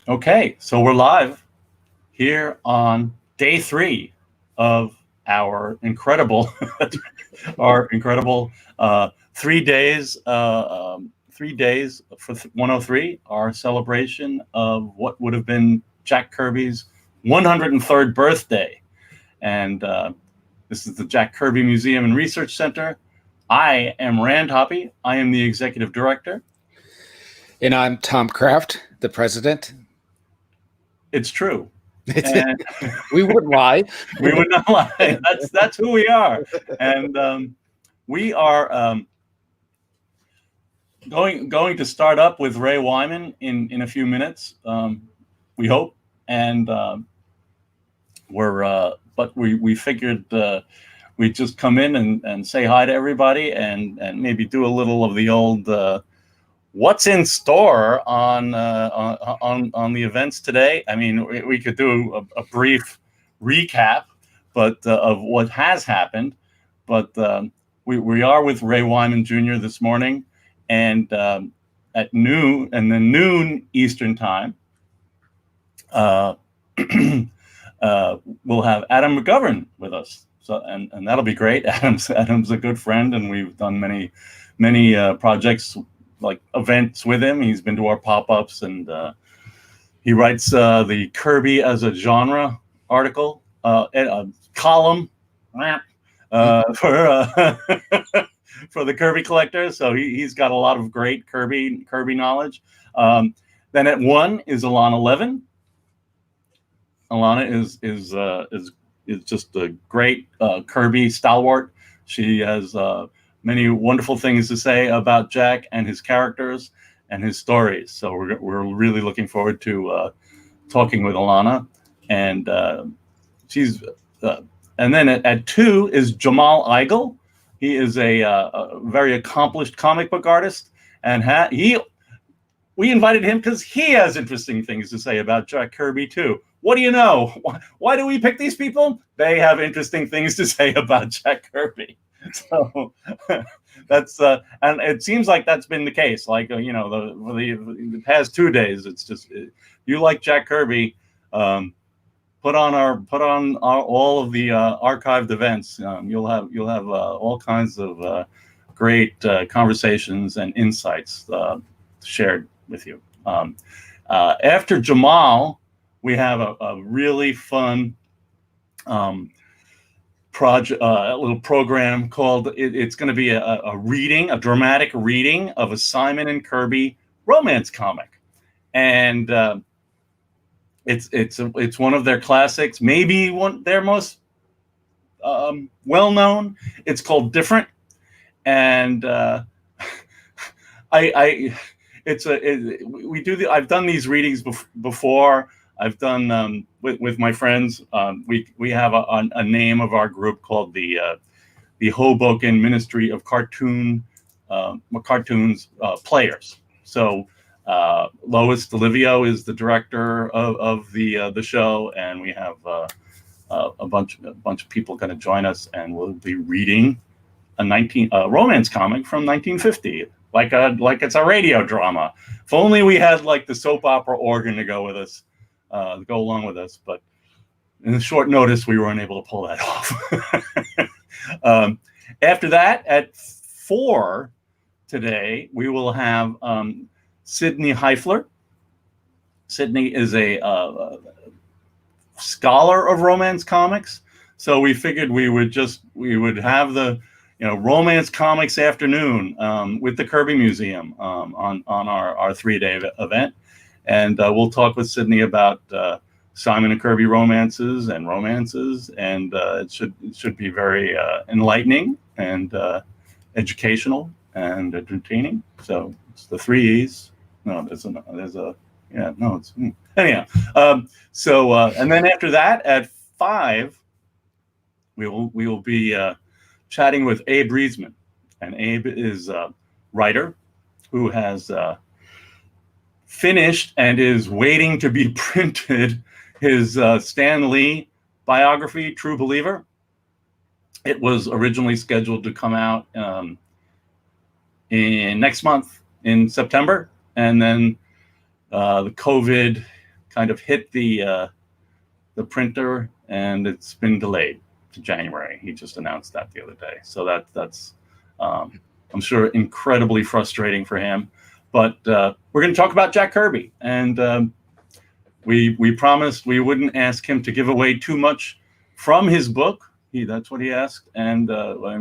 Okay, so we're live here on day 3 of our incredible, our incredible 3 days, 3 days for 103, our celebration of what would have been Jack Kirby's 103rd birthday. And this is the Jack Kirby Museum and Research Center. I am Rand Hoppy. I am the executive director. And I'm Tom Kraft, the president. It's true. We wouldn't lie. We would not lie. That's who we are. And we are going to start up with Ray Wyman in a few minutes. We hope. And but we figured we'd just come in and say hi to everybody and maybe do a little of the old what's in store on the events today. I mean, we could do a brief recap, but of what has happened. But we are with Ray Wyman Jr. this morning, and at noon Eastern time, we'll have Adam McGovern with us. So and that'll be great. Adam's a good friend, and we've done many projects, like events with him. He's been to our pop-ups, and he writes the Kirby as a genre article, column for the Kirby collector. So he's got a lot of great Kirby knowledge. Then at 1 is Alana Levin. Alana is just a great Kirby stalwart. She has many wonderful things to say about Jack and his characters and his stories. So we're really looking forward to talking with Alana. And she's and then at 2 is Jamal Eigel. He is a very accomplished comic book artist, and we invited him because he has interesting things to say about Jack Kirby too. What do you know? Why do we pick these people? They have interesting things to say about Jack Kirby. So that's and it seems like that's been the case. Like for the past 2 days, it's just you like Jack Kirby. Put on all of the archived events. You'll have all kinds of great conversations and insights shared with you. After Jamal, we have a really fun project, a little program called. It's going to be a dramatic reading of a Simon and Kirby romance comic, and it's one of their classics, maybe their most well known. It's called Different, and I've done these readings before. I've done with my friends. We have a name of our group called the Hoboken Ministry of Cartoons Players. So Lois DeLivio is the director of the show, and we have a bunch of people going to join us, and we'll be reading a romance comic from 1950. Like it's a radio drama. If only we had like the soap opera organ to go with us, go along with us. But in the short notice, we were unable to pull that off. After that, at 4 today, we will have Sydney Heifler. Sydney is a scholar of romance comics, so we figured we would have the romance comics afternoon with the Kirby Museum on our 3-day event, and we'll talk with Sydney about Simon and Kirby romances, and it should be very enlightening and educational and entertaining. So it's the 3 E's. No, anyhow. And then after that, at 5, we will be chatting with Abe Riesman, and Abe is a writer who has finished and is waiting to be printed his Stan Lee biography, True Believer. It was originally scheduled to come out in next month in September, and then the COVID kind of hit the printer, and it's been delayed to January. He just announced that the other day. So that's I'm sure incredibly frustrating for him. But we're going to talk about Jack Kirby, and we promised we wouldn't ask him to give away too much from his book. That's what he asked, and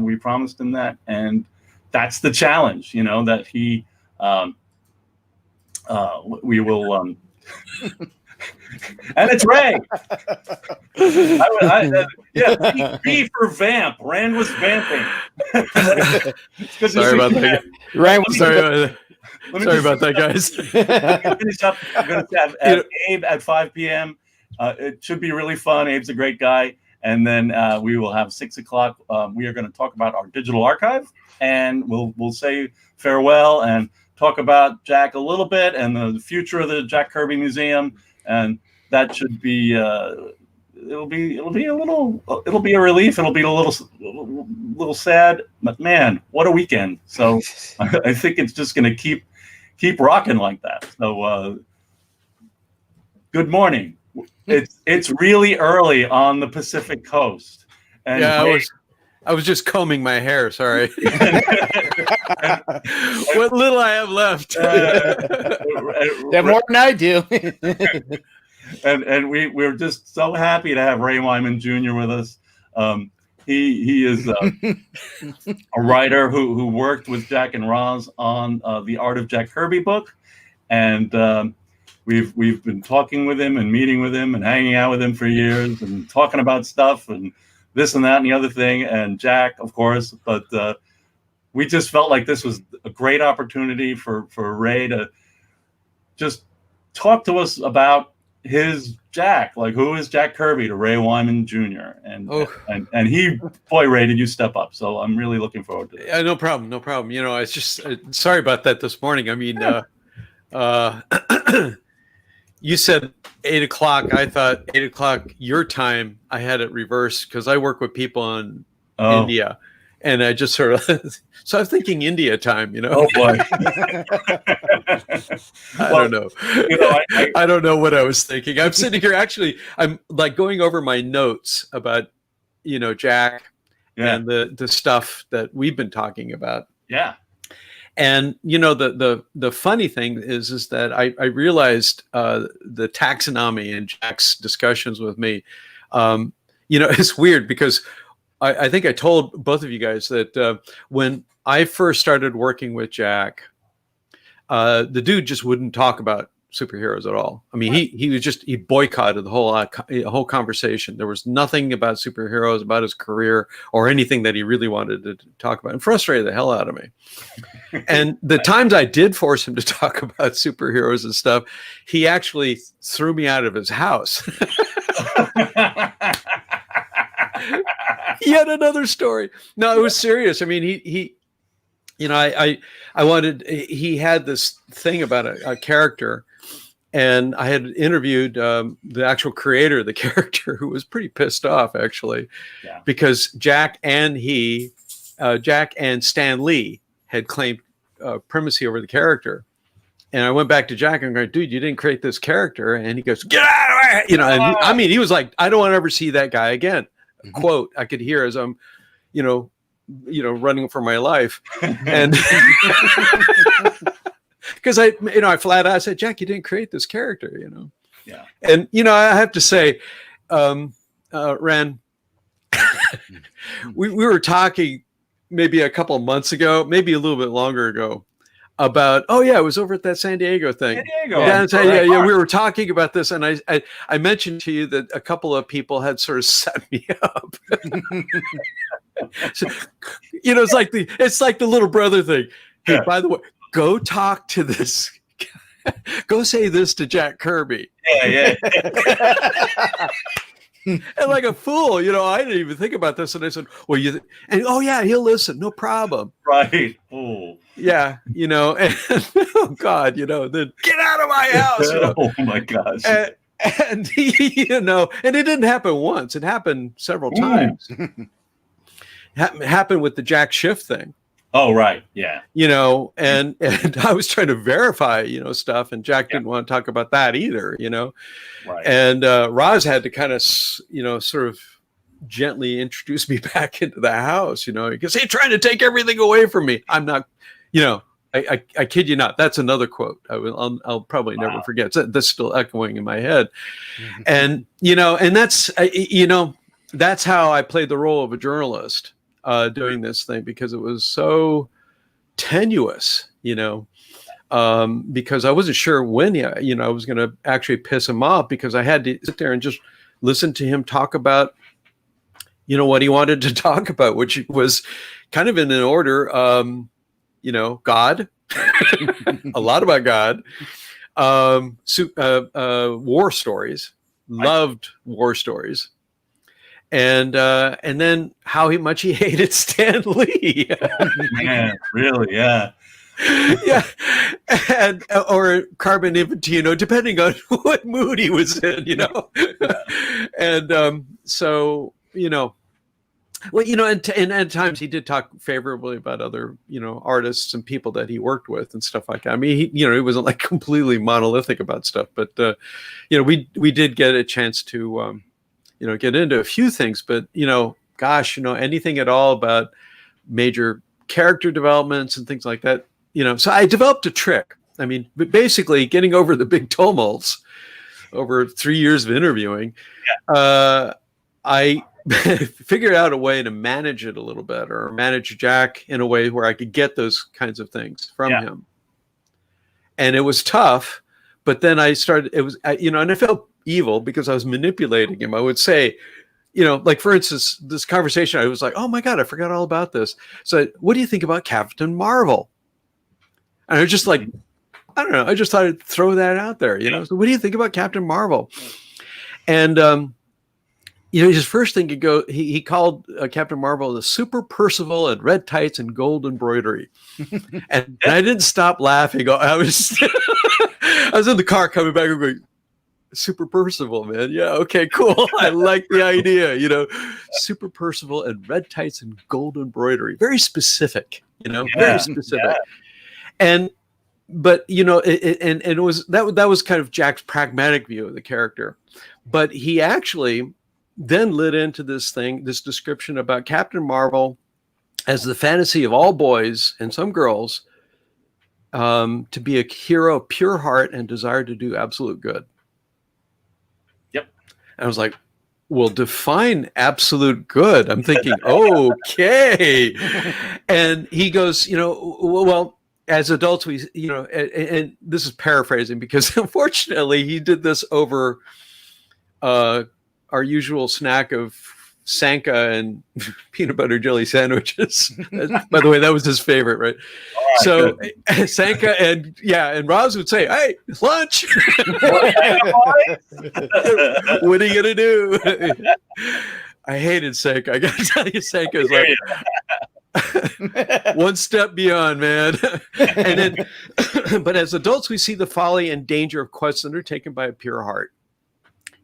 we promised him that, and that's the challenge, that he we will. And it's Ray. V for vamp. Rand was vamping. Sorry about that. Rand was Sorry about that, guys. Finish up. I'm going to have Abe at 5 p.m. It should be really fun. Abe's a great guy. And then we will have 6 o'clock. We are going to talk about our digital archive, and we'll say farewell and talk about Jack a little bit and the future of the Jack Kirby Museum. And that should be it'll be a relief. It'll be a little sad, but man, what a weekend. So I think it's just going to keep rocking like that. So good morning. It's really early on the Pacific Coast. And yeah, I was just combing my hair. Sorry. What little I have left. Yeah, more than I do. and we're just so happy to have Ray Wyman Jr. with us. He is a writer who worked with Jack and Roz on the Art of Jack Kirby book, and we've been talking with him and meeting with him and hanging out with him for years and talking about stuff and this and that and the other thing, and Jack, of course. But we just felt like this was a great opportunity for Ray to just talk to us about his Jack, like who is Jack Kirby to Ray Wyman Jr. And he, boy, Ray, did you step up? So I'm really looking forward to it. Yeah, no problem. It's just sorry about that this morning. I mean, you said 8 o'clock. I thought 8 o'clock your time. I had it reversed because I work with people in India, and I just sort of so I was thinking India time. Oh boy. I don't know. I don't know what I was thinking. I'm sitting here. Actually, I'm like going over my notes about Jack and the stuff that we've been talking about. Yeah. And the funny thing is that I realized the taxonomy in Jack's discussions with me. It's weird because I think I told both of you guys that when I first started working with Jack, the dude just wouldn't talk about superheroes at all. I mean, he boycotted the whole conversation. There was nothing about superheroes, about his career, or anything that he really wanted to talk about, and frustrated the hell out of me. And the times I did force him to talk about superheroes and stuff, he actually threw me out of his house. Yet another story. No, it was serious. I mean, he he had this thing about a character, and I had interviewed the actual creator of the character, who was pretty pissed off actually, because Jack and Stan Lee had claimed primacy over the character. And I went back to Jack and going, dude, you didn't create this character. And he goes, get out of here. And he was like, I don't want to ever see that guy again. Quote, I could hear as I'm, running for my life. And because I flat out said, Jack, you didn't create this character, Yeah. And, I have to say, Ren, we were talking maybe a couple of months ago, maybe a little bit longer ago, about it was over at that San Diego thing. Yeah, we were talking about this, and I mentioned to you that a couple of people had sort of set me up. So, it's like the little brother thing. Hey, by the way, go talk to this. Go say this to Jack Kirby. Yeah. And like a fool, I didn't even think about this. And I said, well, he'll listen. No problem. Right. Oh. Yeah. And oh God, then get out of my house. Oh my gosh. And and it didn't happen once. It happened several times. Happened with the Jack Schiff thing. Oh, right. Yeah. And I was trying to verify, stuff, and Jack didn't want to talk about that either, Right. and Roz had to kind of, sort of gently introduce me back into the house, because he's trying to take everything away from me. I'm not, I kid you not. That's another quote I'll probably never forget. That's still echoing in my head. And, and that's how I played the role of a journalist doing this thing, because it was so tenuous, because I wasn't sure when, I was going to actually piss him off, because I had to sit there and just listen to him talk about, what he wanted to talk about, which was kind of in an order, God, a lot about God, war stories, loved war stories. And then how much he hated Stan Lee. Man, really? Yeah. Yeah. And, or Carbon Infantino, depending on what mood he was in, And so, well, and at times he did talk favorably about other, artists and people that he worked with and stuff like that. I mean, he wasn't like completely monolithic about stuff, but, we did get a chance to, get into a few things, but, gosh, anything at all about major character developments and things like that, so I developed a trick. I mean, basically getting over the big tumults over 3 years of interviewing, I figured out a way to manage it a little better, or manage Jack in a way where I could get those kinds of things from him. And it was tough, but then I started, and I felt evil because I was manipulating him. I would say, like, for instance, this conversation, I was like, oh my God, I forgot all about this. So what do you think about Captain Marvel? And I was just like, I don't know. I just thought I'd throw that out there, So what do you think about Captain Marvel? And, his first thing he called Captain Marvel the Super Percival in red tights and gold embroidery. And I didn't stop laughing. I was in the car coming back and going, Super Percival, man. Yeah, okay, cool. I like the idea, Super Percival in red tights and gold embroidery. Very specific, very specific. Yeah. But it was that was kind of Jack's pragmatic view of the character. But he actually then lit into this description about Captain Marvel as the fantasy of all boys and some girls, to be a hero of pure heart and desire to do absolute good. Yep. And I was like, well, define absolute good. I'm thinking, okay. And he goes, well, as adults, we, and this is paraphrasing, because unfortunately he did this over our usual snack of Sanka and peanut butter jelly sandwiches. By the way, that was his favorite, right? Right, so Sanka and Roz would say, "Hey, lunch. What are you gonna do?" I hated Sanka. I gotta tell you, Sanka is like one step beyond, man. And then, but as adults, we see the folly and danger of quests undertaken by a pure heart.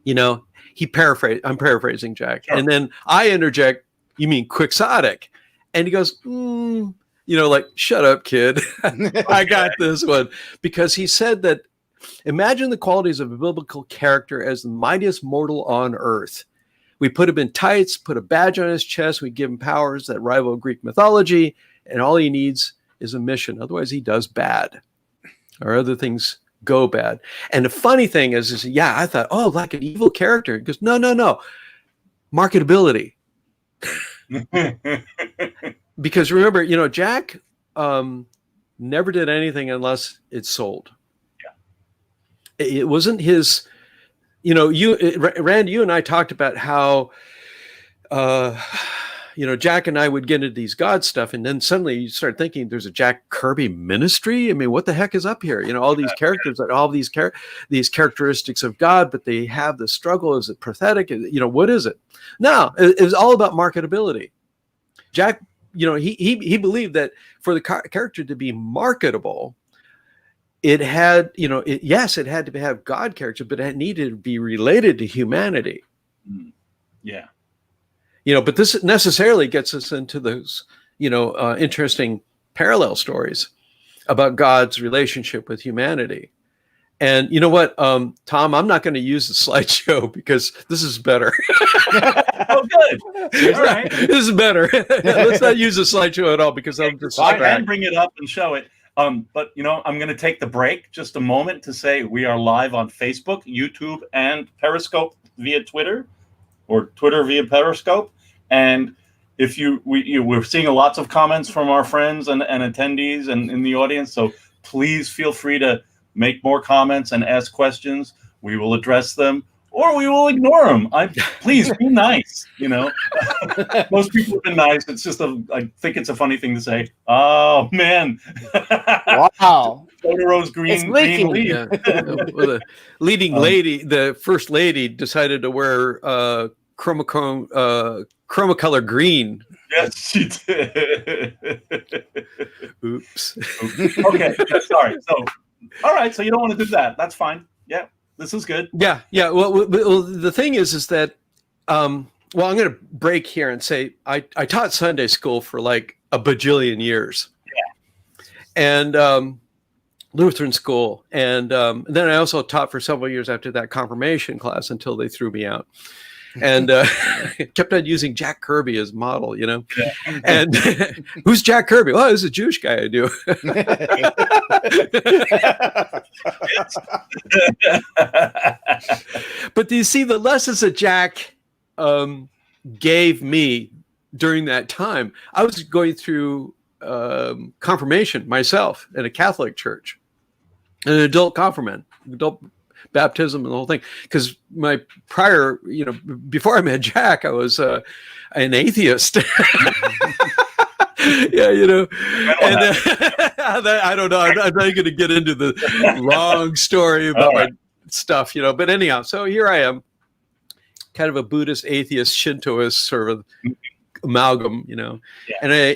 I'm paraphrasing Jack. Sure. And then I interject, you mean quixotic? And he goes, like, shut up, kid. I got this one. Because he said that, imagine the qualities of a biblical character as the mightiest mortal on earth. We put him in tights, put a badge on his chest, we give him powers that rival Greek mythology, and all he needs is a mission. Otherwise, he does bad. Or other things go bad. And the funny thing is I thought, like an evil character. He goes, no. Marketability. Because remember, Jack never did anything unless it sold. Yeah. It wasn't his, Rand, you and I talked about how, Jack and I would get into these God stuff, and then suddenly you start thinking there's a Jack Kirby ministry. I mean, what the heck is up here? All these characters, all these characteristics of God, but they have the struggle. Is it pathetic? What is it? No, it was all about marketability. Jack, he believed that for the character to be marketable, it had, it had to have God character, but it needed to be related to humanity. Yeah. But this necessarily gets us into those, interesting parallel stories about God's relationship with humanity. And you know what, Tom, I'm not going to use the slideshow because this is better. Oh, good. All right. This is better. Let's not use the slideshow at all because I'm just I can bring it up and show it. But I'm going to take the break just a moment to say we are live on Facebook, YouTube, and Periscope via Twitter, or Twitter via Periscope. And if we're seeing lots of comments from our friends and attendees and in the audience, so please feel free to make more comments and ask questions. We will address them, or we will ignore them. Please be nice. Most people have been nice. It's just I think it's a funny thing to say. Oh man! Wow. Totaro's green leaf. Yeah. Well, the leading lady, the first lady, decided to wear chromacolor green. Yes, she did. Oops. Okay, sorry. So, all right. So you don't want to do that. That's fine. Yeah, this is good. Yeah. Well, the thing is that, I'm going to break here and say I taught Sunday school for like a bajillion years. Yeah. And Lutheran school, and then I also taught for several years after that confirmation class until they threw me out. And kept on using Jack Kirby as model, Yeah. And who's Jack Kirby? Oh, this is a Jewish guy I do. But do you see the lessons that Jack gave me during that time? I was going through confirmation myself in a Catholic church, an adult confirmand, adult baptism and the whole thing, because my prior, before I met Jack, I was an atheist. Yeah, and I don't know. I'm not going to get into the long story about my stuff, but anyhow, so here I am, kind of a Buddhist, atheist, Shintoist sort of amalgam, Yeah.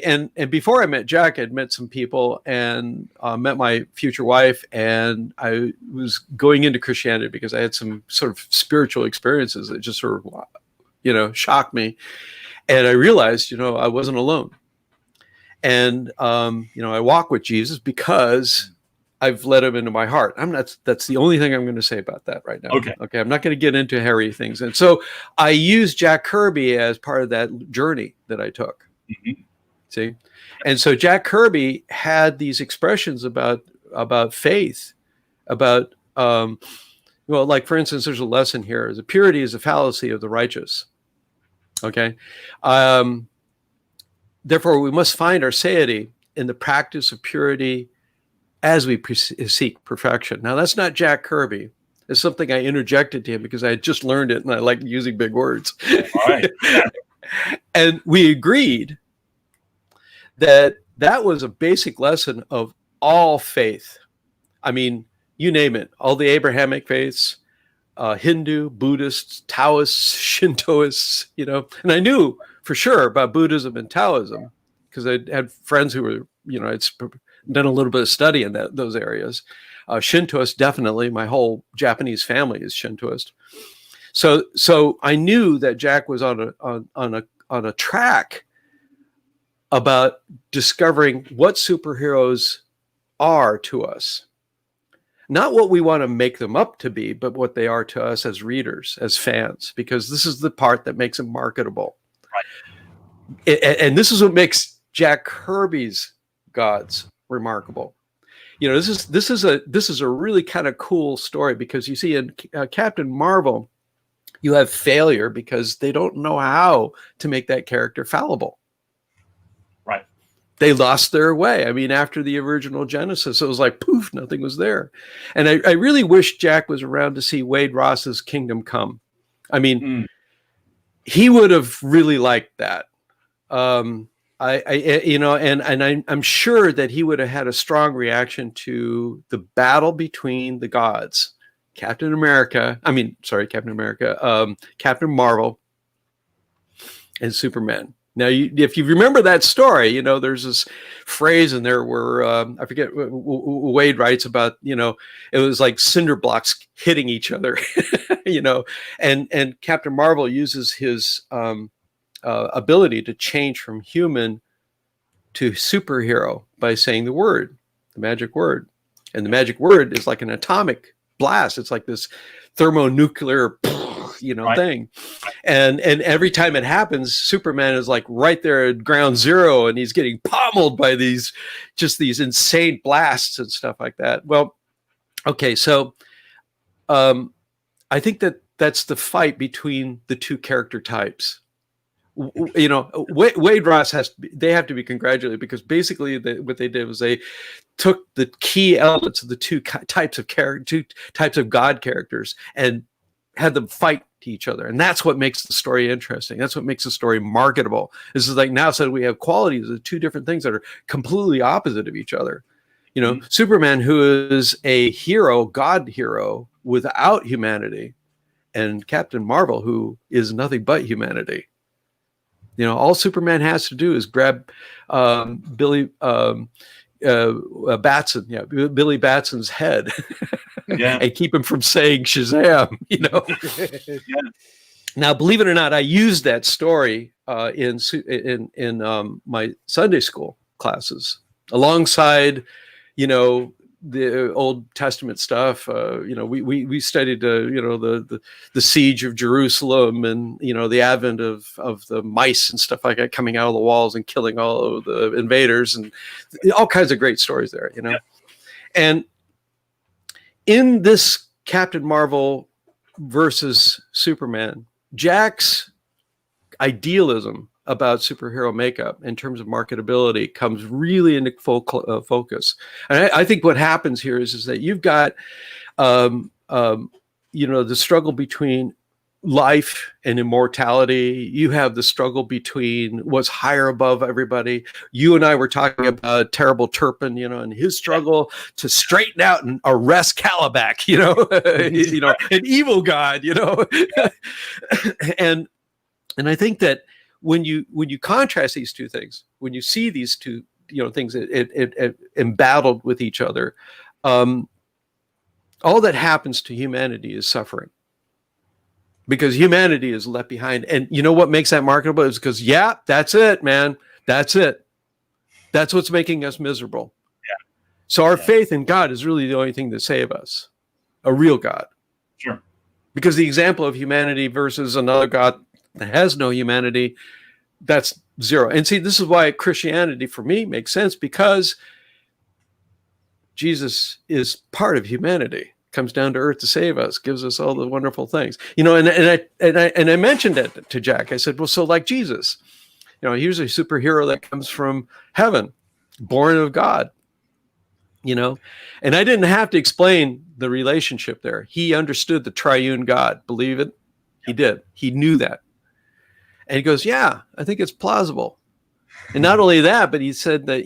And before I met Jack, I'd met some people and met my future wife, and I was going into Christianity because I had some sort of spiritual experiences that just sort of, shocked me. And I realized, I wasn't alone. And, I walk with Jesus because I've let him into my heart. That's the only thing I'm going to say about that right now. Okay. I'm not going to get into hairy things. And so I used Jack Kirby as part of that journey that I took. Mm-hmm. See? And so Jack Kirby had these expressions about faith, about, like for instance, there's a lesson here. The purity is a fallacy of the righteous. Okay. Therefore, we must find our satiety in the practice of purity as we seek perfection. Now, that's not Jack Kirby. It's something I interjected to him because I had just learned it and I like using big words. All right. And we agreed that was a basic lesson of all faith. I mean, you name it, all the Abrahamic faiths, Hindu, Buddhists, Taoists, Shintoists, and I knew for sure about Buddhism and Taoism because I had friends who were, I'd done a little bit of study in those areas. Shintoist, definitely. My whole Japanese family is Shintoist. So I knew that Jack was on a track about discovering what superheroes are to us. Not what we want to make them up to be, but what they are to us as readers, as fans, because this is the part that makes them marketable. Right. And this is what makes Jack Kirby's gods remarkable. This is a really kind of cool story because you see in Captain Marvel, you have failure because they don't know how to make that character fallible. Right. They lost their way. I mean, after the original Genesis, it was like poof, nothing was there. And I really wish Jack was around to see Wade Ross's Kingdom Come. I mean, he would have really liked that. I'm sure that he would have had a strong reaction to the battle between the gods, Captain Marvel, and Superman. Now, if you remember that story, there's this phrase in there where I forget Wade writes about, it was like cinder blocks hitting each other, and Captain Marvel uses his ability to change from human to superhero by saying the word, the magic word. And the magic word is like an atomic blast. It's like this thermonuclear, thing. And every time it happens, Superman is like right there at ground zero, and he's getting pummeled by these insane blasts and stuff like that. Well, okay, so I think that's the fight between the two character types. Wade Ross they have to be congratulated, because basically what they did was they took the key elements of the two types of God characters and had them fight to each other, and that's what makes the story interesting. That's what makes the story marketable. This is like, now so we have qualities of two different things that are completely opposite of each other. Superman, who is a hero, God hero without humanity, and Captain Marvel, who is nothing but humanity. All Superman has to do is grab Billy Batson, Billy Batson's head, and keep him from saying Shazam. Now, believe it or not, I used that story in my Sunday school classes alongside, the Old Testament stuff. We studied the siege of Jerusalem, and the advent of the mice and stuff like that coming out of the walls and killing all of the invaders, and all kinds of great stories there. And in this Captain Marvel versus Superman, Jack's idealism about superhero makeup in terms of marketability comes really into focus. And I think what happens here is that you've got, the struggle between life and immortality. You have the struggle between what's higher above everybody. You and I were talking about Terrible Turpin, and his struggle to straighten out and arrest Calabac, an evil god, and I think that when you contrast these two things, when you see these two things embattled with each other, all that happens to humanity is suffering, because humanity is left behind. And what makes that marketable is because, that's it, man. That's it. That's what's making us miserable. Yeah. So our faith in God is really the only thing that saves us, a real God. Sure. Because the example of humanity versus another God that has no humanity, that's zero. And see, this is why Christianity for me makes sense, because Jesus is part of humanity, comes down to earth to save us, gives us all the wonderful things. And I mentioned it to Jack. I said, well, so like Jesus, here's a superhero that comes from heaven, born of God, and I didn't have to explain the relationship there. He understood the triune God. Believe it? He did. He knew that. And he goes, yeah, I think it's plausible. And not only that, but he said that,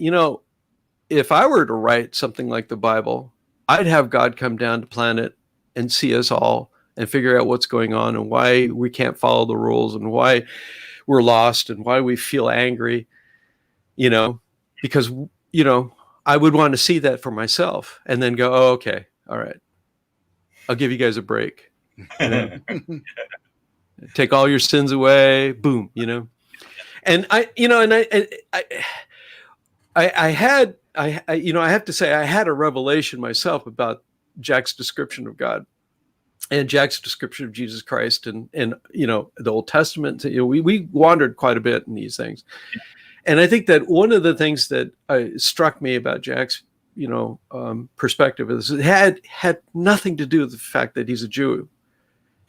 if I were to write something like the Bible, I'd have God come down to planet and see us all and figure out what's going on and why we can't follow the rules and why we're lost and why we feel angry, because, I would want to see that for myself and then go, oh, okay, all right, I'll give you guys a break. Take all your sins away, boom, And I have to say, I had a revelation myself about Jack's description of God and Jack's description of Jesus Christ and the Old Testament. We wandered quite a bit in these things. And I think that one of the things that struck me about Jack's, perspective is it had nothing to do with the fact that he's a Jew.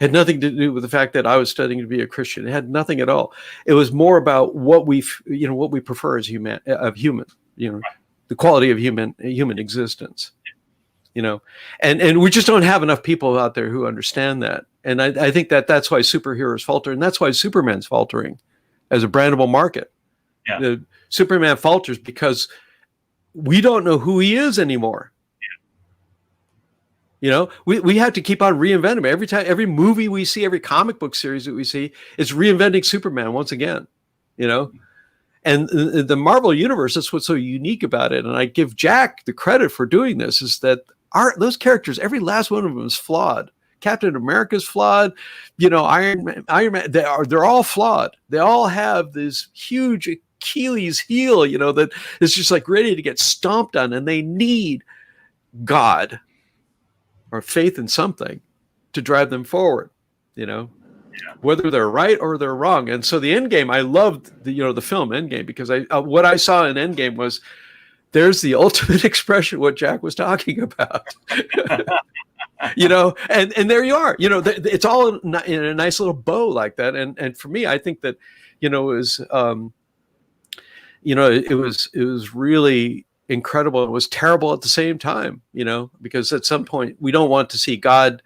Had nothing to do with the fact that I was studying to be a Christian. It had nothing at all. It was more about what we prefer as human, the quality of human existence, and we just don't have enough people out there who understand that. And I think that's why superheroes falter, and that's why Superman's faltering as a brandable market. Yeah. The Superman falters because we don't know who he is anymore. We have to keep on reinventing him. Every time, every movie we see, every comic book series that we see, it's reinventing Superman once again, And the Marvel universe, that's what's so unique about it. And I give Jack the credit for doing this, is that those characters, every last one of them is flawed. Captain America's flawed, Iron Man, they're all flawed. They all have these huge Achilles heel, that is just like ready to get stomped on, and they need God or faith in something to drive them forward, whether they're right or they're wrong. And so the Endgame, I loved the film Endgame, because what I saw in Endgame was, there's the ultimate expression of what Jack was talking about. And there you are. It's all in a nice little bow like that. And for me, I think that it was really incredible. It was terrible at the same time, because at some point we don't want to see God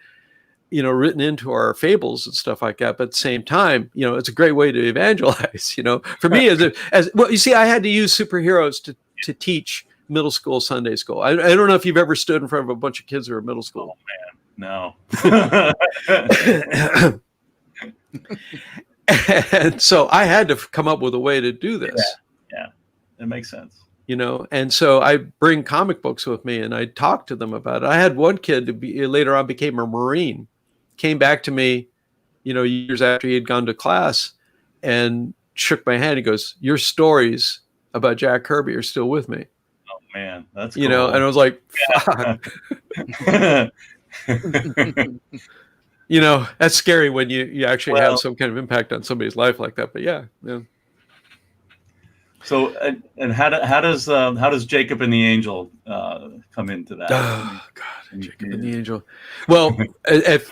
written into our fables and stuff like that. But at the same time, it's a great way to evangelize. For me, as well, you see, I had to use superheroes to teach middle school Sunday school. I don't know if you've ever stood in front of a bunch of kids who are middle school. Oh man, no. And so I had to come up with a way to do this. Yeah, it makes sense. And so I bring comic books with me, and I talk to them about it. I had one kid who later on became a Marine, came back to me, years after he had gone to class, and shook my hand. He goes, "Your stories about Jack Kirby are still with me." Oh man, that's cool. And I was like, "Fuck." That's scary when you actually have some kind of impact on somebody's life like that. But yeah. So and how does Jacob and the Angel come into that? Oh God, Jacob and the Angel. Well, at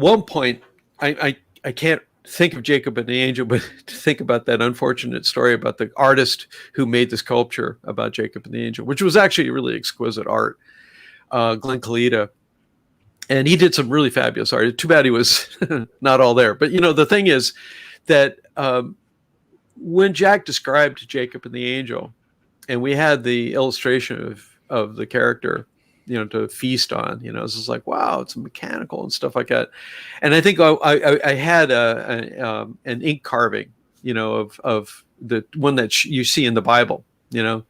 one point, I can't think of Jacob and the Angel, but to think about that unfortunate story about the artist who made the sculpture about Jacob and the Angel, which was actually really exquisite art, Glenn Kalita. And he did some really fabulous art. Too bad he was not all there. But, the thing is that when Jack described Jacob and the Angel, and we had the illustration of the character, to feast on, it's just like, wow, it's mechanical and stuff like that. And I think I had an ink carving, of the one that you see in the Bible, and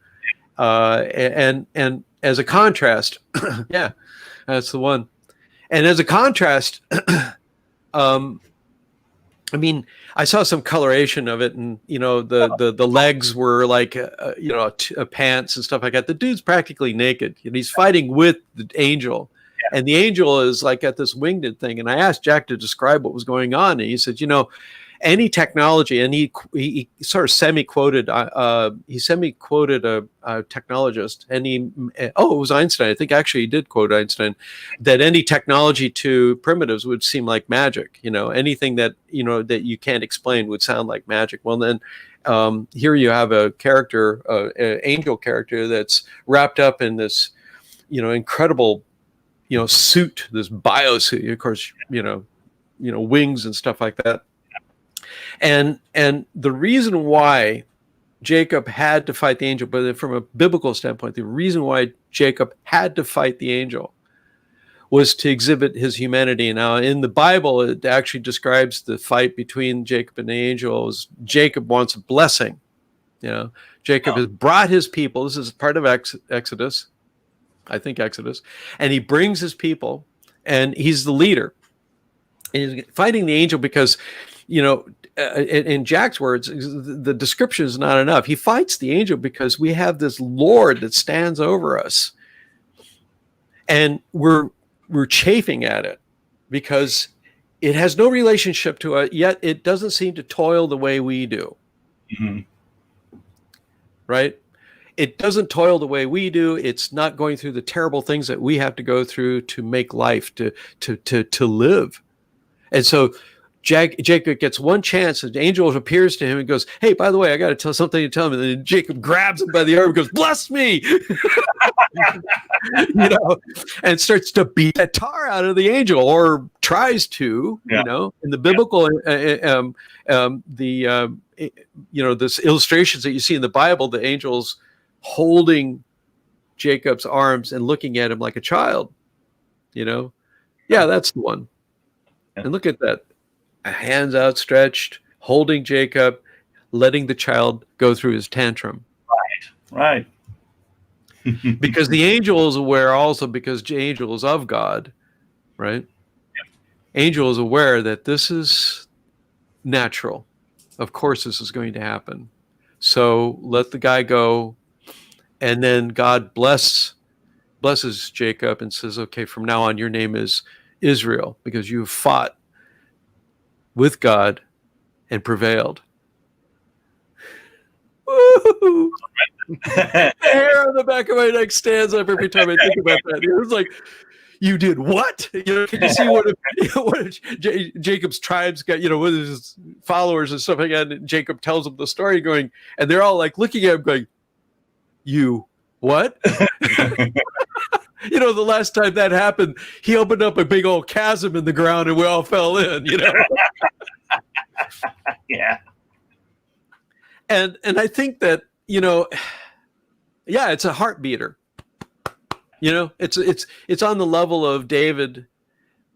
as a contrast, yeah, that's the one. And as a contrast, I saw some coloration of it, and the legs were like pants and stuff like that. The dude's practically naked, and he's fighting with the angel, and the angel is like at this winged thing. And I asked Jack to describe what was going on, and he said, any technology, and he sort of semi-quoted a technologist, and it was Einstein. I think actually he did quote Einstein, that any technology to primitives would seem like magic. Anything that that you can't explain would sound like magic. Well, then here you have a character, an angel character that's wrapped up in this incredible suit, this biosuit, of course, wings and stuff like that. And the reason why Jacob had to fight the angel, but from a biblical standpoint, the reason why Jacob had to fight the angel was to exhibit his humanity. Now, in the Bible, it actually describes the fight between Jacob and the angel as Jacob wants a blessing. Jacob has brought his people. This is part of Exodus, I think Exodus, and he brings his people, and he's the leader. And he's fighting the angel because, in Jack's words, the description is not enough. He fights the angel because we have this Lord that stands over us, and we're chafing at it because it has no relationship to it, yet it doesn't seem to toil the way we do. Mm-hmm. Right? It doesn't toil the way we do. It's not going through the terrible things that we have to go through to make life, to live. And so Jacob gets one chance, and the angel appears to him and goes, "Hey, by the way, I got to tell something to tell him." And then Jacob grabs him by the arm and goes, "Bless me," and starts to beat that tar out of the angel, or tries to. In the biblical, this illustrations that you see in the Bible, the angel's holding Jacob's arms and looking at him like a child. Yeah, that's the one. And look at that. Hands outstretched, holding Jacob, letting the child go through his tantrum. Right. Because the angel is aware also, because the angel is of God, right? Angel is aware that this is natural. Of course, this is going to happen. So let the guy go. And then God blesses Jacob and says, okay, from now on, your name is Israel, because you have fought with God and prevailed. Woo! The hair on the back of my neck stands up every time I think about that. It was like, you did what? Can you see what Jacob's tribes got, with his followers and stuff like that? And Jacob tells them the story going, and they're all like looking at him going, you what? The last time that happened, he opened up a big old chasm in the ground and we all fell in, Yeah. And I think that, it's a heartbeater. It's on the level of David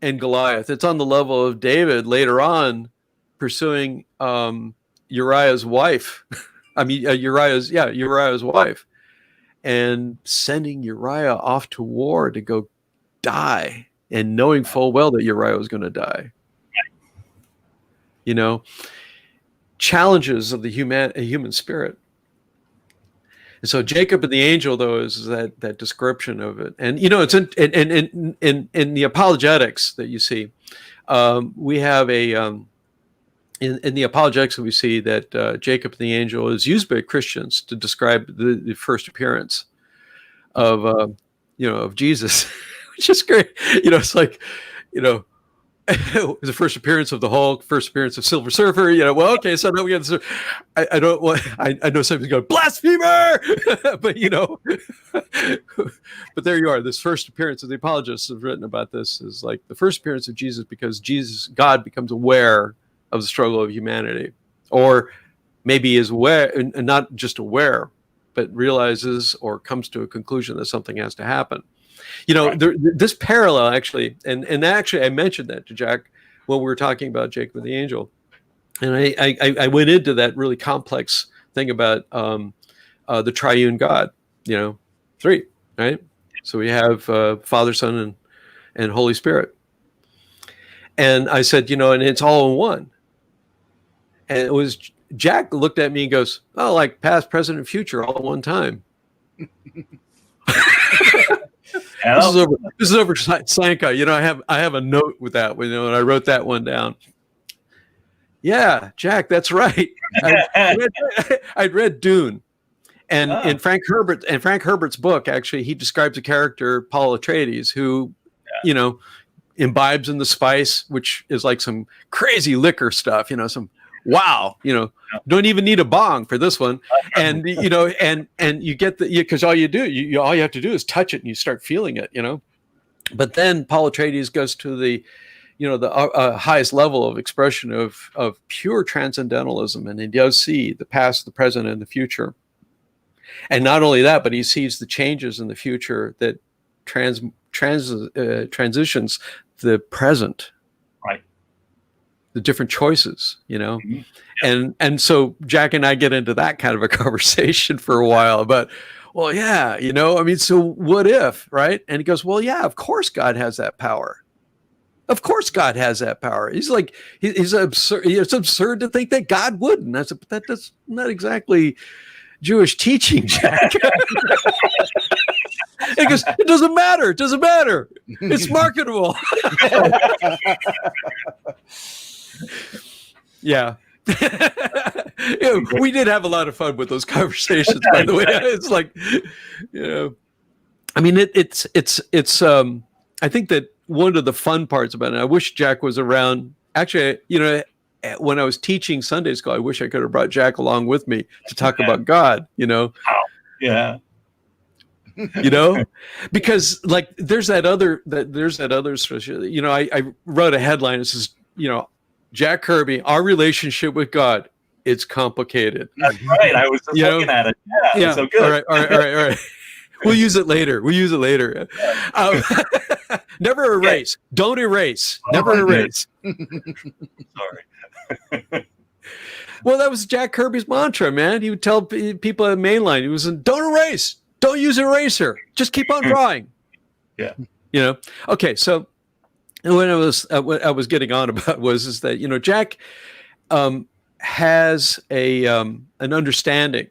and Goliath. It's on the level of David later on pursuing Uriah's wife. Uriah's wife, and sending Uriah off to war to go die, and knowing full well that Uriah was going to die. Challenges of the human spirit. And so Jacob and the angel, though, is that description of it. And it's in the apologetics that you see. We have in the apologetics that we see that Jacob and the angel is used by Christians to describe the first appearance of Jesus, which is great. It's like, the first appearance of the Hulk, first appearance of Silver Surfer. Okay, so now we got this. I don't want. I know somebody's going blasphemer, but but there you are. This first appearance of the apologists have written about this is like the first appearance of Jesus, because God becomes aware of the struggle of humanity, or maybe is aware, and not just aware, but realizes or comes to a conclusion that something has to happen. Right. This parallel actually, and actually I mentioned that to Jack when we were talking about Jacob and the angel, and I went into that really complex thing about the triune God, three, right? So we have Father, Son, and Holy Spirit, and I said, and it's all in one, and it was Jack looked at me and goes, oh, like past, present, and future all at one time. This is over Sanka. I have a note with that, and I wrote that one down. Yeah, Jack, that's right. I'd read Dune, and in Frank Herbert's book, actually, he describes a character, Paul Atreides, who, imbibes in the spice, which is like some crazy liquor stuff. Some don't even need a bong for this one, and and you get because all you have to do is touch it and you start feeling it, But then Paul Atreides goes to the highest level of expression of pure transcendentalism, and he does see the past, the present, and the future. And not only that, but he sees the changes in the future that transitions the present. The different choices, Mm-hmm. And so Jack and I get into that kind of a conversation for a while about, well, yeah, so what if, right? And he goes, well, yeah, of course God has that power. Of course God has that power. He's like, he's absurd. It's absurd to think that God wouldn't. I said, but that's not exactly Jewish teaching, Jack. He goes, it doesn't matter. It doesn't matter. It's marketable. Yeah. We did have a lot of fun with those conversations, by the way. It's like, I mean, it's I think that one of the fun parts about it, I wish Jack was around. Actually, when I was teaching Sunday school, I wish I could have brought Jack along with me to talk about God, Yeah. Because like there's that other I wrote a headline that says, Jack Kirby, our relationship with God, it's complicated. That's right. I was just looking at it. Yeah. So good. All right. We'll use it later. Never erase. Yeah. Don't erase. Never erase. Sorry. Well, that was Jack Kirby's mantra, man. He would tell people at Mainline, he was, don't erase. Don't use eraser. Just keep on drawing. Yeah. Okay. So what I was getting on about is that, Jack, has an understanding,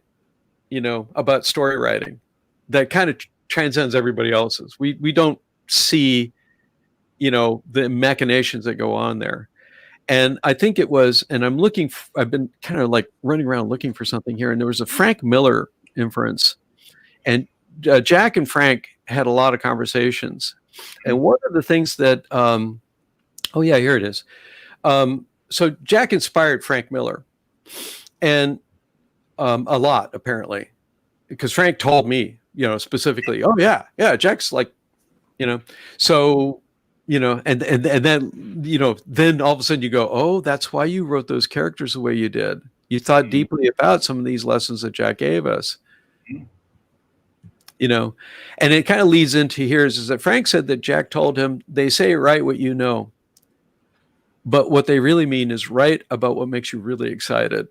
about story writing that kind of transcends everybody else's. We don't see, the machinations that go on there. And I think it was, and I've been kind of like running around looking for something here, and there was a Frank Miller inference, and Jack and Frank had a lot of conversations. And one of the things that, oh yeah, here it is. So Jack inspired Frank Miller, and a lot apparently, because Frank told me, specifically, oh yeah, Jack's like, so, and then, then all of a sudden you go, oh, that's why you wrote those characters the way you did. You thought deeply about some of these lessons that Jack gave us. And it kind of leads into here is that Frank said that Jack told him, they say write what you know, but what they really mean is write about what makes you really excited.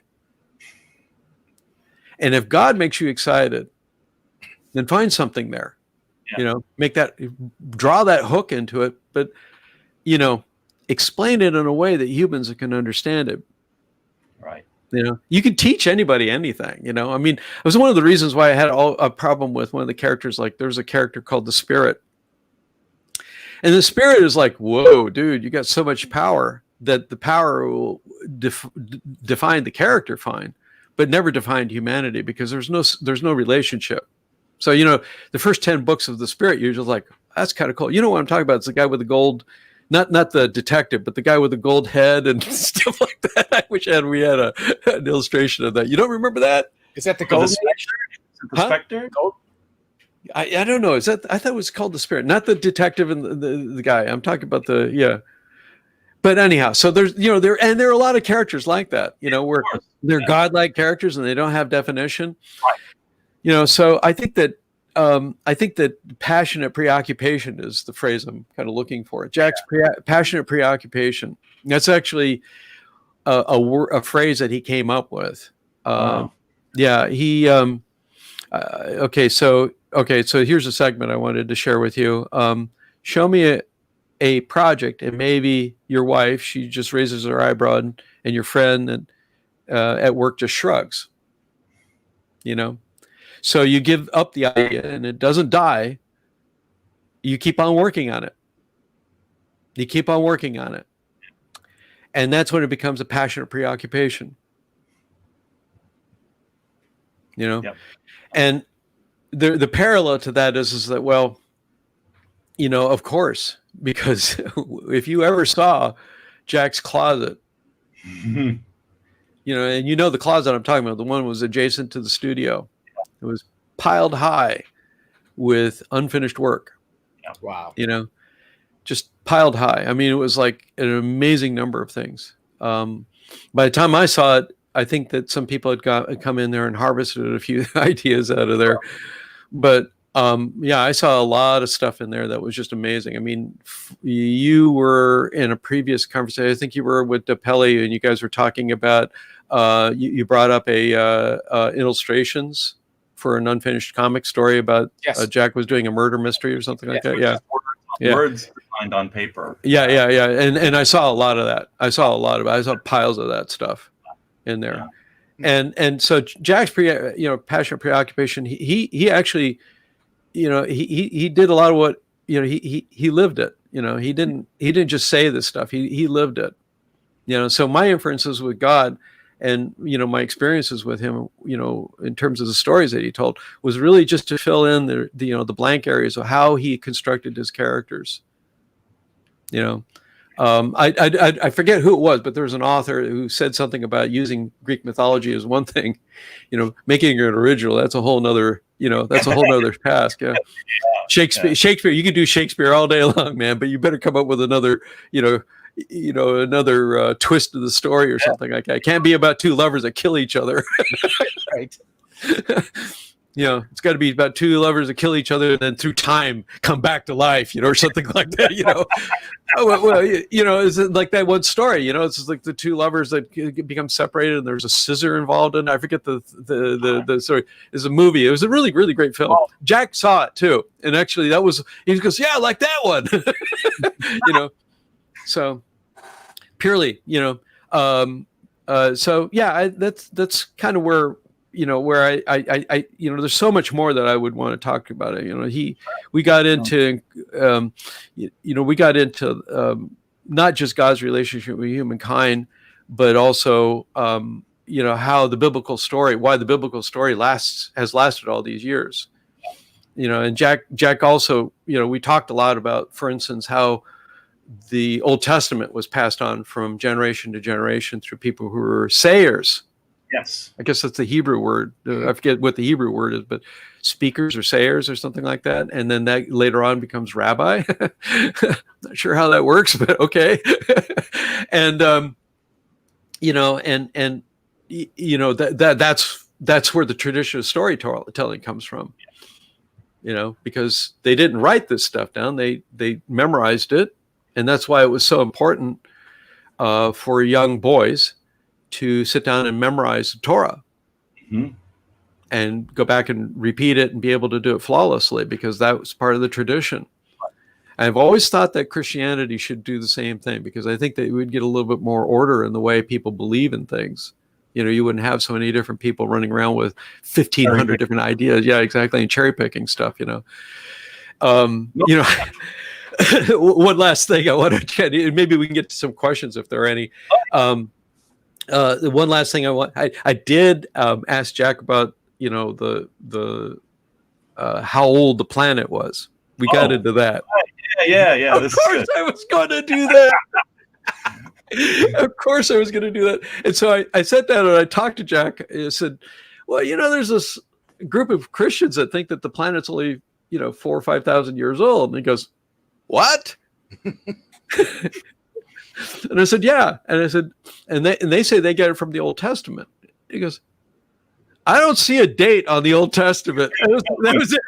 And if God makes you excited, then find something there, draw that hook into it, but, explain it in a way that humans can understand it. Right. You can teach anybody anything, I mean, it was one of the reasons why I had a problem with one of the characters. Like there's a character called the Spirit. And the Spirit is like, whoa, dude, you got so much power that the power will define the character fine, but never defined humanity, because there's no relationship. So, the first 10 books of the Spirit, you're just like, that's kind of cool. You know what I'm talking about? It's the guy with the gold, not the detective, but the guy with the gold head and stuff like that. I wish we had an illustration of that. You don't remember that? Is that the gold? The Spectre? I don't know. I thought it was called the Spirit, not the detective and the guy. I'm talking about But anyhow, so there's, there are a lot of characters like that, where they're godlike characters and they don't have definition. Right. So I think that passionate preoccupation is the phrase I'm kind of looking for. Jack's passionate preoccupation. That's actually a phrase that he came up with. Wow. Yeah, he. Okay, so here's a segment I wanted to share with you. Show me a project, and maybe your wife, she just raises her eyebrow, and your friend and at work just shrugs. So you give up the idea and it doesn't die. You keep on working on it. And that's when it becomes a passionate preoccupation. Yep. And the parallel to that is that, well, of course, because if you ever saw Jack's closet, and the closet I'm talking about, the one was adjacent to the studio. It was piled high with unfinished work. Wow. Just piled high. I mean, it was like an amazing number of things. By the time I saw it, I think that some people had come in there and harvested a few ideas out of there. But I saw a lot of stuff in there that was just amazing. I mean, you were in a previous conversation, I think you were with DePelli, and you guys were talking about, you brought up illustrations for an unfinished comic story about Jack was doing a murder mystery or something like that. Yeah. Words defined on paper. Yeah. And I saw a lot of that. I saw piles of that stuff in there. Yeah. And so Jack's passionate preoccupation, he actually, he did a lot of what, he lived it. He didn't just say this stuff. He lived it. So my inferences with God and, my experiences with him, in terms of the stories that he told, was really just to fill in the blank areas of how he constructed his characters. I forget who it was, but there was an author who said something about using Greek mythology as one thing, making it original. That's a whole nother, task. Yeah. Shakespeare, you can do Shakespeare all day long, man, but you better come up with another, another twist of the story or something like that. It can't be about two lovers that kill each other. Right. It's got to be about two lovers that kill each other and then through time come back to life, or something like that, is it like that one story, it's just like the two lovers that become separated and there's a scissor involved in it. I forget the story. It's a movie. It was a really, really great film. Oh. Jack saw it too. And actually he goes, yeah, I like that one. So purely, So yeah, that's kind of where where I there's so much more that I would want to talk about it. We got into not just God's relationship with humankind, but also how the biblical story, why the biblical story has lasted all these years. And Jack also, we talked a lot about, for instance, how the Old Testament was passed on from generation to generation through people who were sayers. Yes. I guess that's the Hebrew word. I forget what the Hebrew word is, but speakers or sayers or something like that. And then that later on becomes rabbi. Not sure how that works, but okay. And, that's where the tradition of storytelling comes from, because they didn't write this stuff down. They memorized it. And that's why it was so important for young boys to sit down and memorize the Torah and go back and repeat it and be able to do it flawlessly, because that was part of the tradition. I've always thought that Christianity should do the same thing, because I think that it would get a little bit more order in the way people believe in things. You wouldn't have so many different people running around with 1,500 different ideas. Yeah, exactly. And cherry picking stuff, One last thing I want to, maybe we can get to some questions if there are any. The one last thing I did ask Jack about, the how old the planet was. We got into that. Yeah. Of course I was going to do that. Of course I was going to do that. And so I sat down and I talked to Jack. I said, well, there's this group of Christians that think that the planet's only, 4,000 or 5,000 years old. And he goes, what? And I said, yeah. And I said, and they say they get it from the Old Testament. He goes, I don't see a date on the Old Testament. That was it.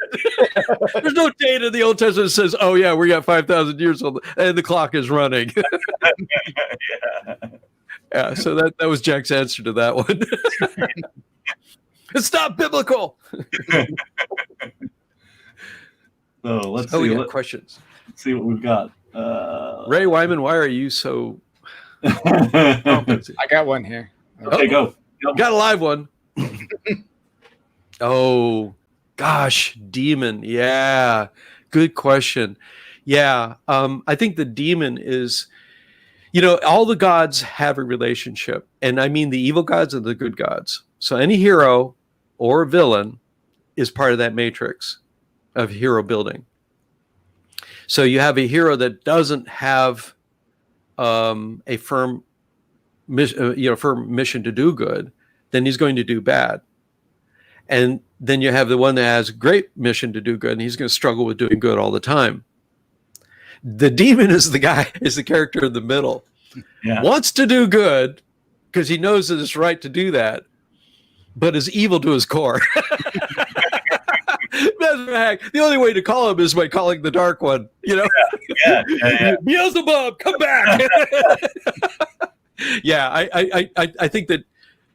There's no date in the Old Testament that says, oh yeah, we got 5,000 years old and the clock is running. Yeah. So that was Jack's answer to that one. It's not biblical. So let's see. We got questions. Let's see what we've got. Ray Wyman, why are you so? I got one here. Okay, go. Got a live one. Oh gosh, demon. Yeah, good question. Yeah, I think the demon is, all the gods have a relationship, and I mean the evil gods and the good gods. So any hero or villain is part of that matrix of hero building. So you have a hero that doesn't have a firm mission to do good, then he's going to do bad. And then you have the one that has a great mission to do good, and he's going to struggle with doing good all the time. The demon is the character in the middle. Yeah. Wants to do good because he knows that it's right to do that, but is evil to his core. The only way to call him is by calling the dark one, Yeah. Beelzebub, come back. Yeah, I think that,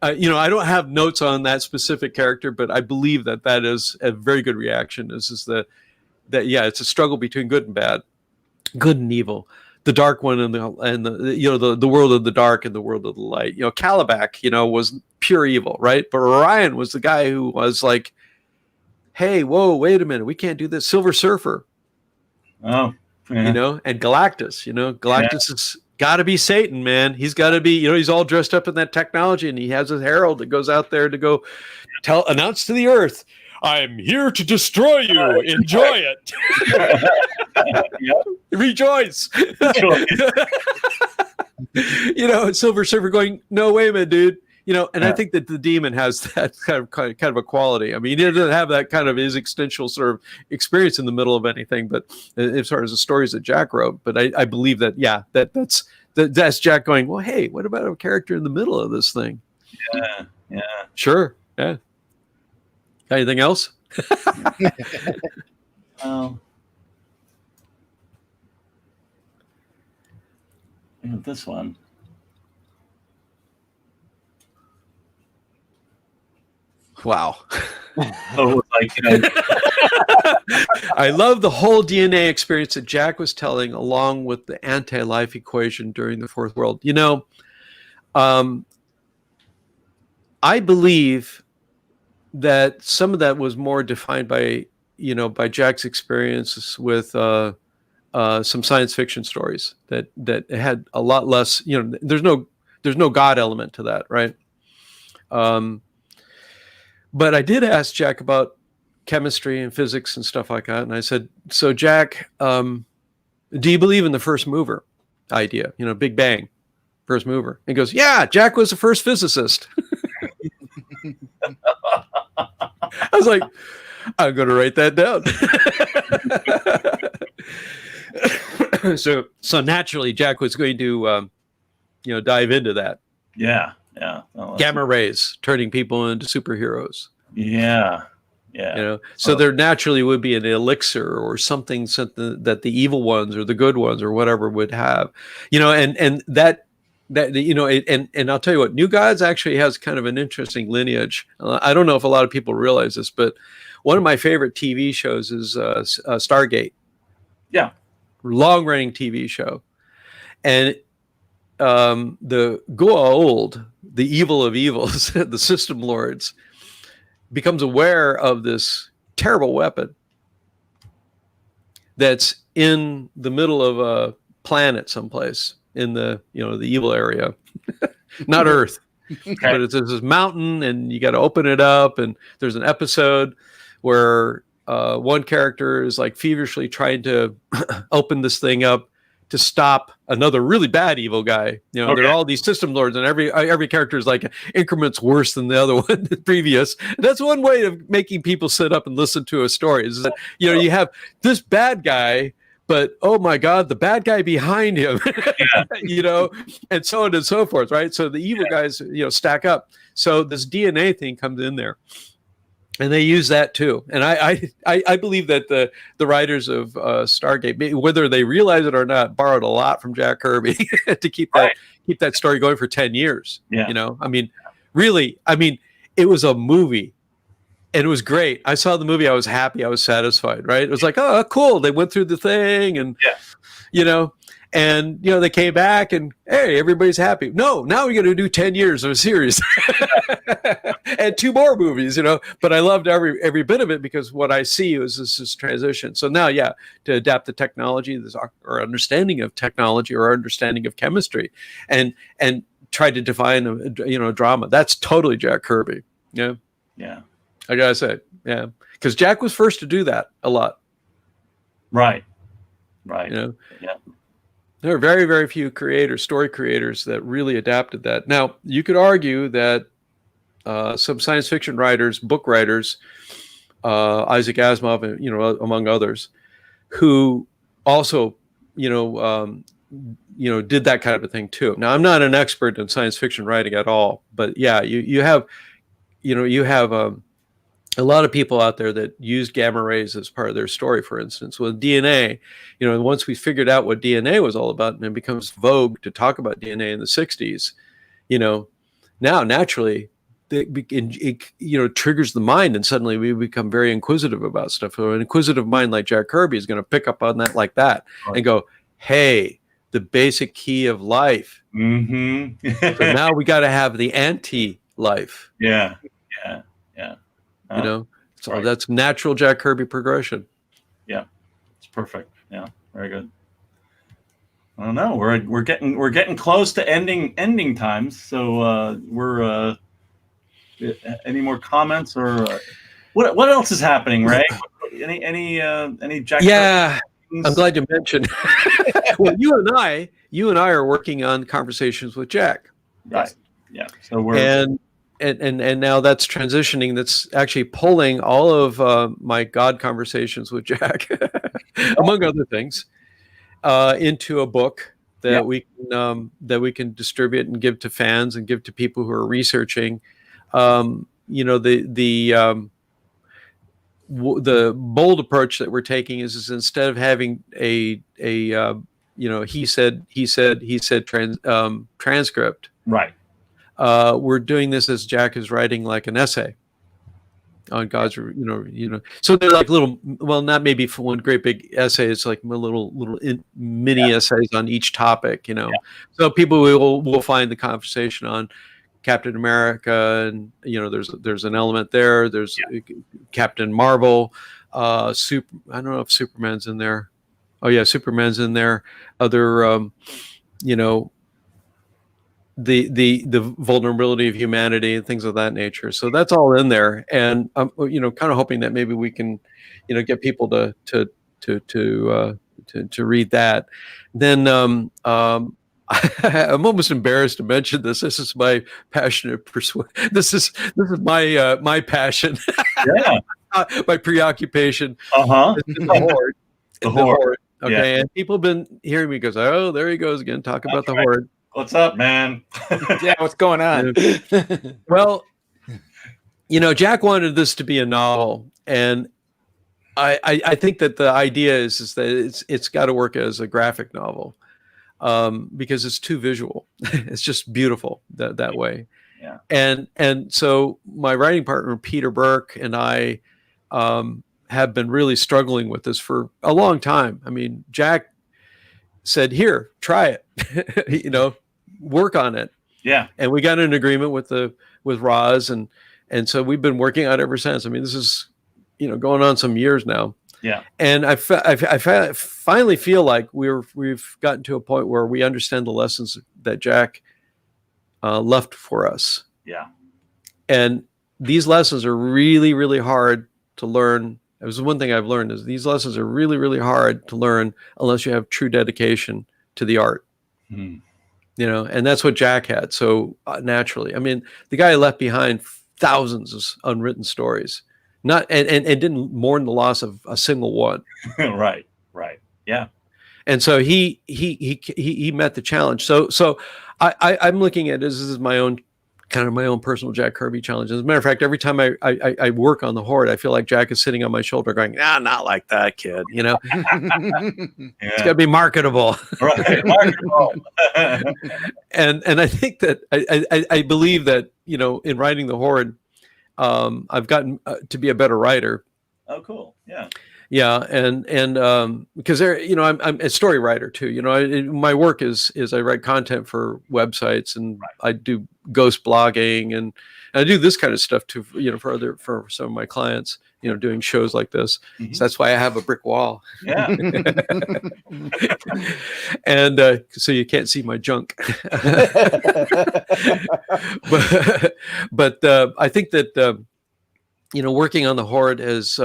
I don't have notes on that specific character, but I believe that is a very good reaction. It's a struggle between good and bad, good and evil. The dark one and the world of the dark and the world of the light. Calabac, was pure evil, right? But Orion was the guy who was like, hey, whoa, wait a minute, we can't do this. Silver Surfer. Oh, yeah. And Galactus, Galactus has got to be Satan, man. He's got to be, he's all dressed up in that technology, and he has a herald that goes out there to go announce to the earth, I'm here to destroy you. Enjoy it. Rejoice. Silver Surfer going, no way, man, dude. And I think that the demon has that kind of a quality. I mean, he doesn't have that kind of his existential sort of experience in the middle of anything, but as far as the stories that Jack wrote. But I believe that, yeah, that's Jack going, well, hey, what about a character in the middle of this thing? Yeah. Sure. Yeah. Anything else? This one. Wow. I love the whole DNA experience that Jack was telling, along with the anti-life equation during the Fourth World. I believe that some of that was more defined by Jack's experiences with some science fiction stories that had a lot less. There's no God element to that, right? But I did ask Jack about chemistry and physics and stuff like that, and I said, "So Jack, do you believe in the first mover idea? Big Bang, first mover?" And he goes, "Yeah, Jack was the first physicist." I was like, I'm going to write that down. So naturally, Jack was going to, dive into that. Yeah. Yeah. Oh, Gamma rays turning people into superheroes. Yeah. Yeah. So there naturally would be an elixir or something that the evil ones or the good ones or whatever would have, and that and I'll tell you what, New Gods actually has kind of an interesting lineage. I don't know if a lot of people realize this, but one of my favorite TV shows is Stargate. Yeah. Long-running TV show. And the Goa'uld, the evil of evils, the system lords, becomes aware of this terrible weapon that's in the middle of a planet someplace in the the evil area, not Earth, but it's this mountain, and you got to open it up. And there's an episode where one character is like feverishly trying to open this thing up to stop another really bad evil guy. There are all these system lords, and every character is like increments worse than the other one, the previous. And that's one way of making people sit up and listen to a story. Is that you have this bad guy, but oh my God, the bad guy behind him, and so on and so forth, right? So the evil guys, stack up. So this DNA thing comes in there, and they use that too. And I believe that the writers of Stargate, whether they realize it or not, borrowed a lot from Jack Kirby to keep that story going for 10 years. Yeah. Really, it was a movie. And it was great. I saw the movie. I was happy. I was satisfied. Right? It was like, oh, cool. They went through the thing, and they came back, and hey, everybody's happy. No, now we're going to do 10 years of a series and 2 more movies. But I loved every bit of it, because what I see is this transition. So now, to adapt the technology, our understanding of technology, or our understanding of chemistry, and try to define a drama. That's totally Jack Kirby. Yeah. Yeah. I gotta say, yeah, because Jack was first to do that a lot. Right. Yeah. There are very, very few story creators that really adapted that. Now, you could argue that some science fiction writers, book writers, Isaac Asimov, among others, who also, did that kind of a thing too. Now, I'm not an expert in science fiction writing at all, but yeah, you have a lot of people out there that use gamma rays as part of their story. For instance, with DNA, once we figured out what DNA was all about, and it becomes vogue to talk about DNA in the 60s, now naturally it triggers the mind, and suddenly we become very inquisitive about stuff. So an inquisitive mind like Jack Kirby is going to pick up on that like that, right, and go, hey, the basic key of life. Mm-hmm. So now we got to have the anti-life. Yeah. So that's natural Jack Kirby progression. Yeah, it's perfect. Yeah, very good. I don't know. We're getting close to ending times. So we're any more comments, or what else is happening, Ray? Any Jack? Yeah, Kirby? I'm glad you mentioned. Well, you and I are working on conversations with Jack. Right. Yeah. So we're and now that's transitioning. That's actually pulling all of my God conversations with Jack, among other things, into a book that we can distribute and give to fans and give to people who are researching. The bold approach that we're taking is instead of having a he said transcript. Right. We're doing this as Jack is writing like an essay on God's, so they're like little, well, not maybe for one great big essay. It's like little mini essays on each topic, So people will find the conversation on Captain America, and there's an element there. There's Captain Marvel. I don't know if Superman's in there. Oh yeah, Superman's in there. Other the vulnerability of humanity and things of that nature. So that's all in there, and I'm kind of hoping that maybe we can get people to read that. Then I'm almost embarrassed to mention this. This is my passionate This is my passion. Yeah. My preoccupation. The Is the Horde. The Horde. Okay, and people have been hearing me goes, oh, there he goes again, talk about the Horde. What's up, man? Yeah, what's going on? Well, Jack wanted this to be a novel, and I think that the idea is that it's got to work as a graphic novel, because it's too visual. It's just beautiful that way. Yeah. And so my writing partner Peter Burke and I have been really struggling with this for a long time. I mean, Jack said, "Here, try it." Work on it. Yeah. And we got an agreement with Roz, and so we've been working on it ever since. I mean, this is going on some years now. Yeah. And I finally feel like we've gotten to a point where we understand the lessons that Jack left for us. Yeah. And these lessons are really, really hard to learn. It was one thing I've learned is these lessons are really, really hard to learn unless you have true dedication to the art. And that's what Jack had. So naturally, I mean, the guy left behind thousands of unwritten stories, and didn't mourn the loss of a single one. Right. Yeah. And so he met the challenge. So I'm looking at this is my own personal Jack Kirby challenge. As a matter of fact, every time I work on the Horde, I feel like Jack is sitting on my shoulder going, not like that, kid. It's got to be marketable. Right. Marketable. and I think that I believe that, in writing the Horde, I've gotten to be a better writer. Oh, cool. Yeah. Yeah, and because I'm a story writer too. My work is I write content for websites, and I do ghost blogging, and I do this kind of stuff too. For some of my clients, doing shows like this. Mm-hmm. So that's why I have a brick wall. Yeah. And so you can't see my junk. but I think that working on the Horde is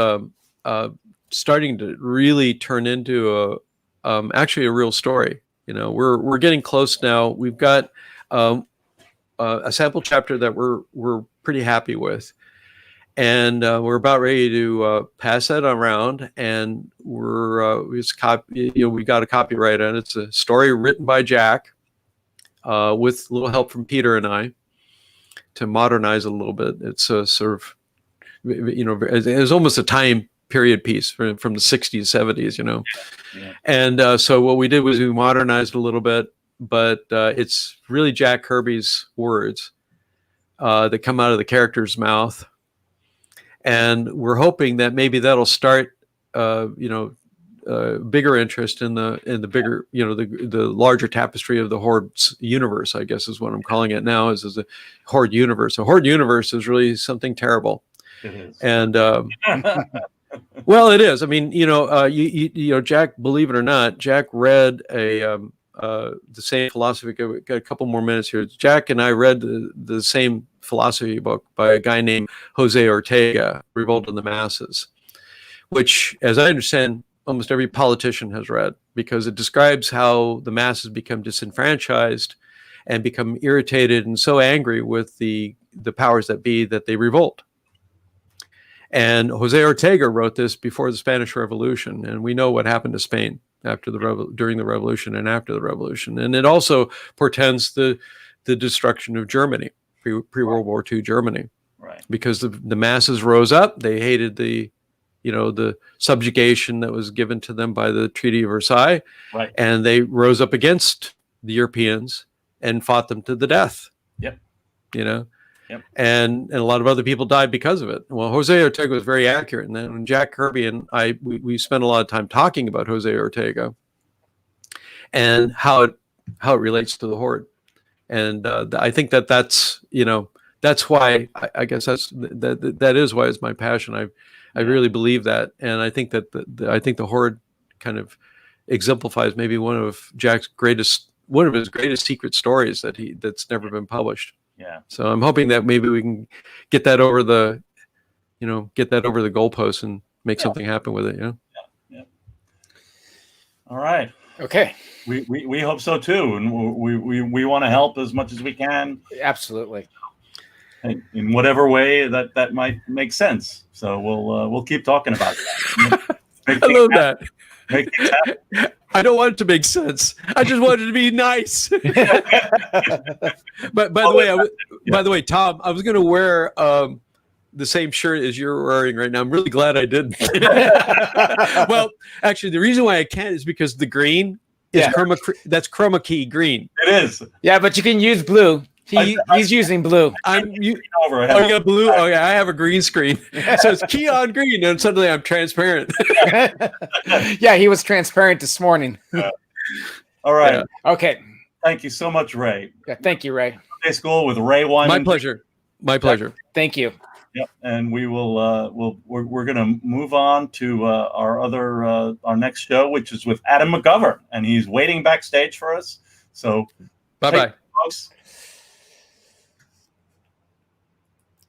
starting to really turn into actually a real story. We're getting close now. We've got a sample chapter that we're pretty happy with, and we're about ready to pass that around. And we got a copyright on it. It's a story written by Jack, with a little help from Peter and I to modernize it a little bit. It's a sort of it's almost a time period piece from the 60s, 70s, Yeah. And so what we did was we modernized a little bit, but it's really Jack Kirby's words that come out of the character's mouth, and we're hoping that maybe that'll start bigger interest in the bigger the larger tapestry of the Horde's universe, I guess is what I'm calling it now, is a Horde universe. A Horde universe is really something terrible. It is. And well, it is. I mean, Jack, believe it or not, Jack read the same philosophy. Got a couple more minutes here. Jack and I read the same philosophy book by a guy named Jose Ortega, Revolt of the Masses, which, as I understand, almost every politician has read, because it describes how the masses become disenfranchised and become irritated and so angry with the powers that be that they revolt. And Jose Ortega wrote this before the Spanish Revolution, and we know what happened to Spain during the Revolution and after the Revolution. And it also portends the destruction of Germany, pre-World War II Germany, right? Because the masses rose up. They hated the subjugation that was given to them by the Treaty of Versailles, right? And they rose up against the Europeans and fought them to the death. Yep. Yep. And a lot of other people died because of it. Well, Jose Ortega was very accurate. And then when Jack Kirby and we spent a lot of time talking about Jose Ortega and how it relates to the Horde. And I think that's that's why I guess that is why it's my passion. I really believe that, and I think that I think the Horde kind of exemplifies maybe one of his greatest secret stories that's never been published. Yeah. So I'm hoping that maybe we can get that over the goalpost and make something happen with it. Yeah. All right. Okay. We hope so too, and we want to help as much as we can. Absolutely. In whatever way that might make sense. So we'll keep talking about that. I love that. Make things happen. I don't want it to make sense. I just want it to be nice. But by the way, Tom, I was going to wear the same shirt as you're wearing right now. I'm really glad I didn't. Well, actually, the reason why I can't is because the green is that's chroma key green. It is. Yeah, but you can use blue. He's using blue. You got blue? Oh, yeah, I have a green screen. So it's key on green, and suddenly I'm transparent. Yeah, he was transparent this morning. All right. Yeah. Okay. Thank you so much, Ray. Yeah, thank you, Ray. Sunday School with Ray Wyman. My pleasure. My pleasure. Thank you. Yep. And we will. We're going to move on to our next show, which is with Adam McGovern, and he's waiting backstage for us. So, bye, folks.